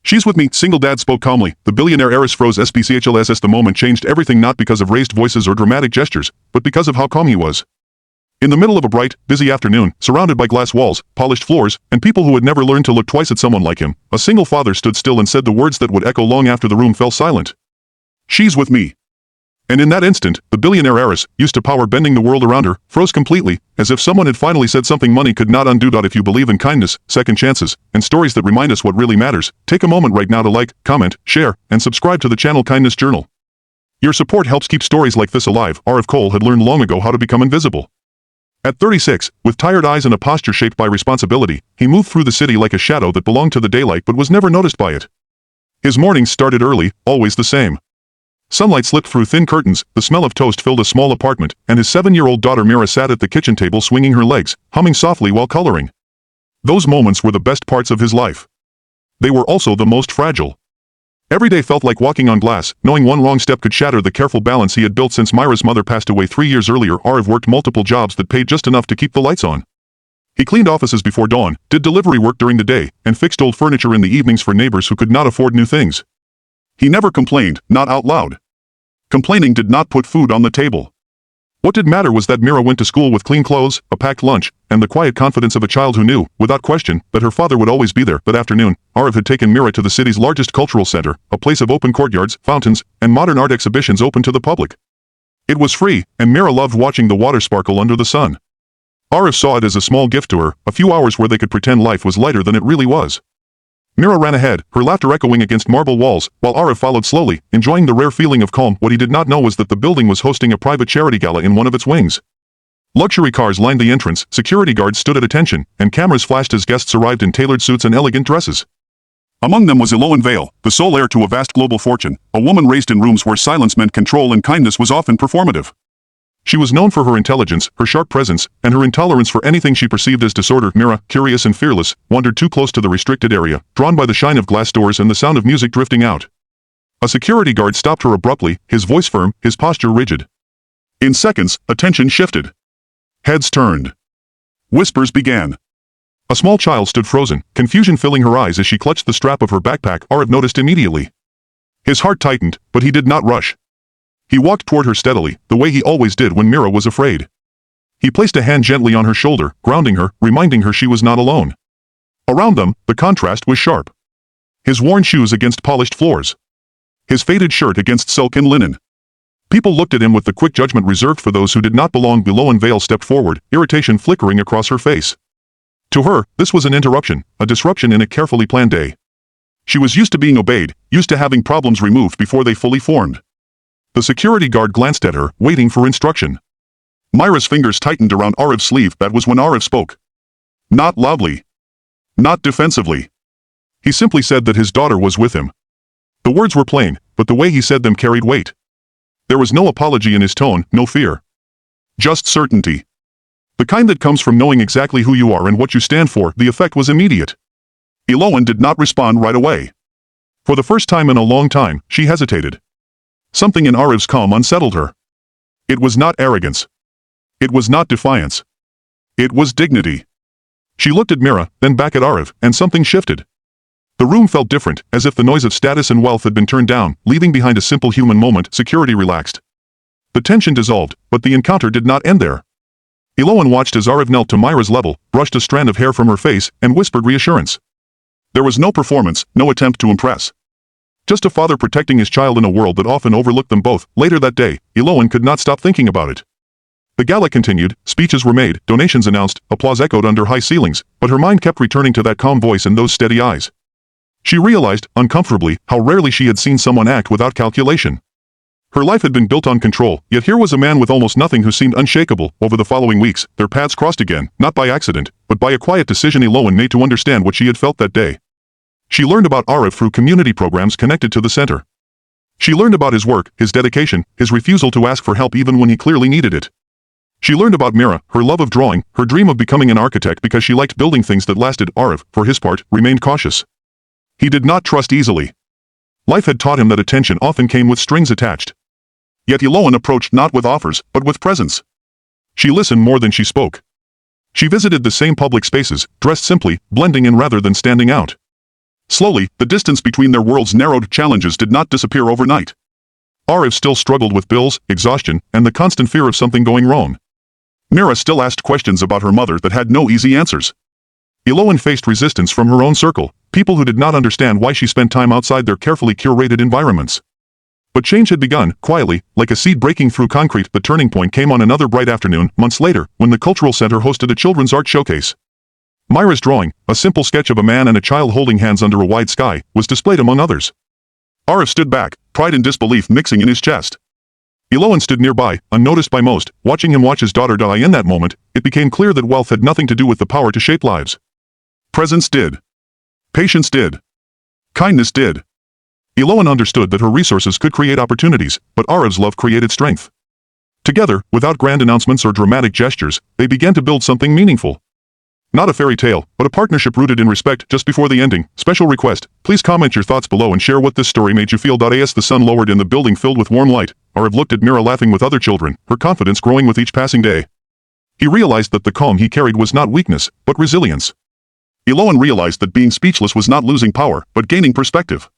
She's with me, single dad spoke calmly. The billionaire heiress froze SPCHLSS. The moment changed everything, not because of raised voices or dramatic gestures, but because of how calm he was. In the middle of a bright, busy afternoon, surrounded by glass walls, polished floors, and people who had never learned to look twice at someone like him, a single father stood still and said the words that would echo long after the room fell silent. She's with me. And in that instant, the billionaire heiress, used to power bending the world around her, froze completely, as if someone had finally said something money could not undo. If you believe in kindness, second chances, and stories that remind us what really matters, take a moment right now to like, comment, share, and subscribe to the channel Kindness Journal. Your support helps keep stories like this alive. R.F. Cole had learned long ago how to become invisible. At 36, with tired eyes and a posture shaped by responsibility, he moved through the city like a shadow that belonged to the daylight but was never noticed by it. His mornings started early, always the same. Sunlight slipped through thin curtains, the smell of toast filled a small apartment, and his 7-year-old daughter Mira sat at the kitchen table swinging her legs, humming softly while coloring. Those moments were the best parts of his life. They were also the most fragile. Every day felt like walking on glass, knowing one wrong step could shatter the careful balance he had built since Myra's mother passed away 3 years earlier. R.F. worked multiple jobs that paid just enough to keep the lights on. He cleaned offices before dawn, did delivery work during the day, and fixed old furniture in the evenings for neighbors who could not afford new things. He never complained, not out loud. Complaining did not put food on the table. What did matter was that Mira went to school with clean clothes, a packed lunch, and the quiet confidence of a child who knew, without question, that her father would always be there. That afternoon, R.F. had taken Mira to the city's largest cultural center, a place of open courtyards, fountains, and modern art exhibitions open to the public. It was free, and Mira loved watching the water sparkle under the sun. R.F. saw it as a small gift to her, a few hours where they could pretend life was lighter than it really was. Mira ran ahead, her laughter echoing against marble walls, while R.F. followed slowly, enjoying the rare feeling of calm. What he did not know was that the building was hosting a private charity gala in one of its wings. Luxury cars lined the entrance, security guards stood at attention, and cameras flashed as guests arrived in tailored suits and elegant dresses. Among them was Eloane Vale, the sole heir to a vast global fortune, a woman raised in rooms where silence meant control and kindness was often performative. She was known for her intelligence, her sharp presence, and her intolerance for anything she perceived as disorder. Mira, curious and fearless, wandered too close to the restricted area, drawn by the shine of glass doors and the sound of music drifting out. A security guard stopped her abruptly, his voice firm, his posture rigid. In seconds, attention shifted. Heads turned. Whispers began. A small child stood frozen, confusion filling her eyes as she clutched the strap of her backpack. R.F. noticed immediately. His heart tightened, but he did not rush. He walked toward her steadily, the way he always did when Mira was afraid. He placed a hand gently on her shoulder, grounding her, reminding her she was not alone. Around them, the contrast was sharp. His worn shoes against polished floors. His faded shirt against silk and linen. People looked at him with the quick judgment reserved for those who did not belong. Eloane Vale stepped forward, irritation flickering across her face. To her, this was an interruption, a disruption in a carefully planned day. She was used to being obeyed, used to having problems removed before they fully formed. The security guard glanced at her, waiting for instruction. Myra's fingers tightened around R.F.'s sleeve. That was when R.F. spoke. Not loudly. Not defensively. He simply said that his daughter was with him. The words were plain, but the way he said them carried weight. There was no apology in his tone, no fear. Just certainty. The kind that comes from knowing exactly who you are and what you stand for. The effect was immediate. Eloane did not respond right away. For the first time in a long time, she hesitated. Something in R.F.'s calm unsettled her. It was not arrogance. It was not defiance. It was dignity. She looked at Mira, then back at R.F., and something shifted. The room felt different, as if the noise of status and wealth had been turned down, leaving behind a simple human moment. Security relaxed. The tension dissolved, but the encounter did not end there. Eloane watched as R.F. knelt to Myra's level, brushed a strand of hair from her face, and whispered reassurance. There was no performance, no attempt to impress. Just a father protecting his child in a world that often overlooked them both. Later that day, Eloane could not stop thinking about it. The gala continued, speeches were made, donations announced, applause echoed under high ceilings, but her mind kept returning to that calm voice and those steady eyes. She realized, uncomfortably, how rarely she had seen someone act without calculation. Her life had been built on control, yet here was a man with almost nothing who seemed unshakable. Over the following weeks, their paths crossed again, not by accident, but by a quiet decision Eloane made to understand what she had felt that day. She learned about R.F. through community programs connected to the center. She learned about his work, his dedication, his refusal to ask for help even when he clearly needed it. She learned about Mira, her love of drawing, her dream of becoming an architect because she liked building things that lasted. R.F., for his part, remained cautious. He did not trust easily. Life had taught him that attention often came with strings attached. Yet Eloane approached not with offers, but with presence. She listened more than she spoke. She visited the same public spaces, dressed simply, blending in rather than standing out. Slowly, the distance between their worlds narrowed. Challenges did not disappear overnight. Heiress still struggled with bills, exhaustion, and the constant fear of something going wrong. Mira still asked questions about her mother that had no easy answers. Eloan faced resistance from her own circle, people who did not understand why she spent time outside their carefully curated environments. But change had begun, quietly, like a seed breaking through concrete. The turning point came on another bright afternoon, months later, when the cultural center hosted a children's art showcase. Myra's drawing, a simple sketch of a man and a child holding hands under a wide sky, was displayed among others. Heiress stood back, pride and disbelief mixing in his chest. Eloan stood nearby, unnoticed by most, watching him watch his daughter die. In that moment, it became clear that wealth had nothing to do with the power to shape lives. Presence did. Patience did. Kindness did. Eloan understood that her resources could create opportunities, but Heiress's love created strength. Together, without grand announcements or dramatic gestures, they began to build something meaningful. Not a fairy tale, but a partnership rooted in respect. Just before the ending, special request, please comment your thoughts below and share what this story made you feel. As the sun lowered in the building filled with warm light, Heiress looked at Mira laughing with other children, her confidence growing with each passing day. He realized that the calm he carried was not weakness, but resilience. Eloan realized that being speechless was not losing power, but gaining perspective.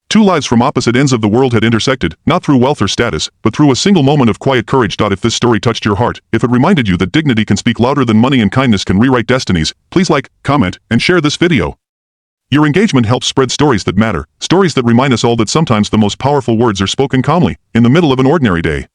Two lives from opposite ends of the world had intersected, not through wealth or status, but through a single moment of quiet courage. If this story touched your heart, if it reminded you that dignity can speak louder than money and kindness can rewrite destinies, please like, comment, and share this video. Your engagement helps spread stories that matter, stories that remind us all that sometimes the most powerful words are spoken calmly, in the middle of an ordinary day.